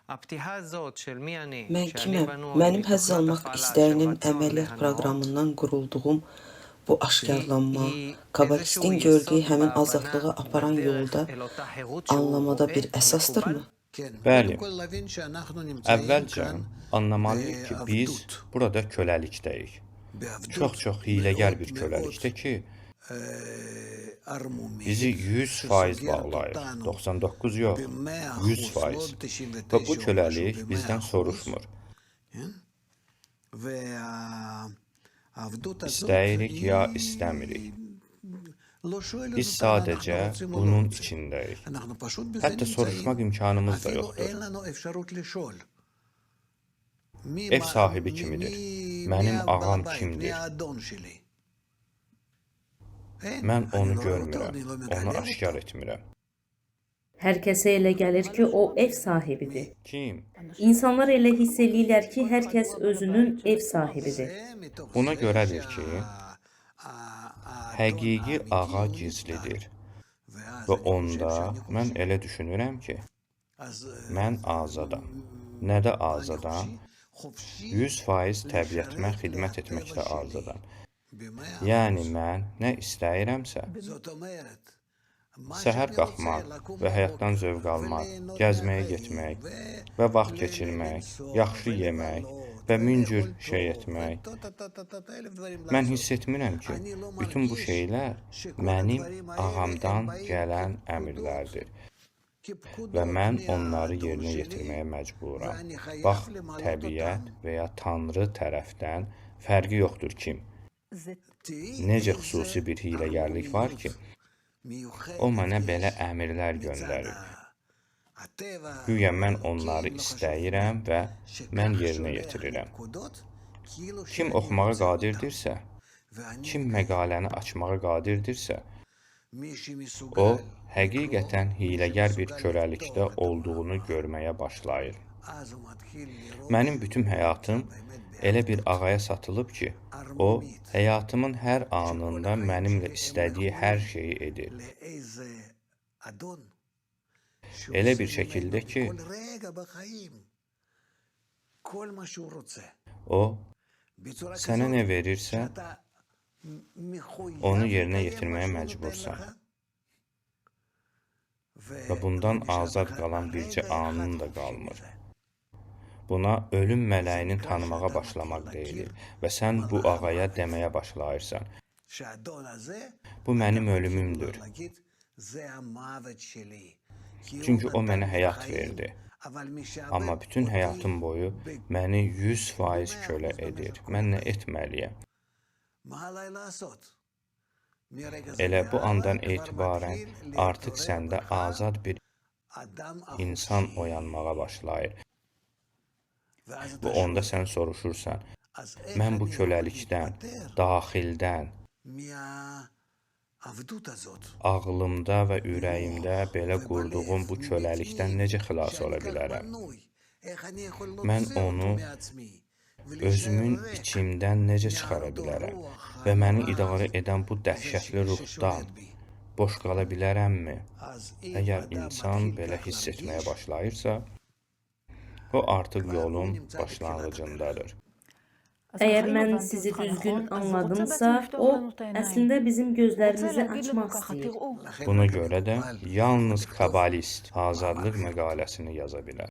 Mən kiməm? Mənim həzz almaq istəyinin əməliyyat proqramından qurulduğum bu aşkarlanma, kabalistin gördüyü həmin azadlığa aparan yolda anlamada bir əsasdırmı? Bəli, əvvəlcə anlamalıyıq ki, biz burada köləlikdəyik. Çox hiyləgər bir köləlikdə ki, bizi 100% bağlayır. 99 yox, 100%. Və bu köləlik bizdən soruşmur. İstəyirik ya istəmirik. Biz sadəcə bunun içindəyik. Hətta soruşmaq imkanımız da yoxdur. Ev sahibi kimidir? Mənim ağam kimdir? Mən onu görmürəm, onu aşkar etmirəm. Hər kəsə elə gəlir ki, o ev sahibidir. Kim? İnsanlar elə hiss eləyirlər ki, hər kəs özünün ev sahibidir. Buna görədir ki, həqiqi ağa gizlidir. Və onda mən elə düşünürəm ki, mən azadam. Nədə azadam? 100% təbiətimə xidmət etməkdə azadam. Yəni mən nə istəyirəmsə, səhər qalxmaq və həyatdan zövq almaq, gəzməyə getmək və vaxt keçirmək, yaxşı yemək və min cür şey etmək. Mən hiss etmirəm ki, bütün bu şeylər mənim ağamdan gələn əmrlərdir və mən onları yerinə yetirməyə məcburam. Bax, təbiət və ya Tanrı tərəfdən fərqi yoxdur kim. Necə xüsusi bir hiyləgərlik var ki, o mənə belə əmrlər göndərir. Güya mən onları istəyirəm və mən yerinə yetirirəm. Kim oxumağa qadirdirsə, kim məqaləni açmağa qadirdirsə, o, həqiqətən hiyləgər bir köləlikdə olduğunu görməyə başlayır. Mənim bütün həyatım elə bir ağaya satılıb ki, o, həyatımın hər anında mənimlə istədiyi hər şeyi edir. Elə bir şəkildə ki, o, sənə nə verirsə, onu yerinə yetirməyə məcbursan. Və bundan azad qalan bircə anın da qalmır. Buna ölüm mələyini tanımağa başlamaq deyilir və sən bu ağaya deməyə başlayırsan. Bu mənim ölümümdür. Çünki o mənə həyat verdi. Amma bütün həyatım boyu məni 100% kölə edir. Mən nə etməliyəm? Elə bu andan etibarən artıq səndə azad bir insan oyanmağa başlayır. Və onda sən soruşursan, mən bu köləlikdən, daxildən, ağlımda və ürəyimdə belə qurduğum bu köləlikdən necə xilas ola bilərəm? Mən onu özümün içimdən necə çıxara bilərəm və məni idarə edən bu dəhşətli ruhdan boş qala bilərəmmi? Əgər insan belə hiss etməyə başlayırsa, o artıq yolun başlanğıcındadır. Əgər mən sizi düzgün anladımsa, o əslində bizim gözlərimizi açmaq istəyir. Buna görə də yalnız kabalist azadlıq məqaləsini yaza bilər.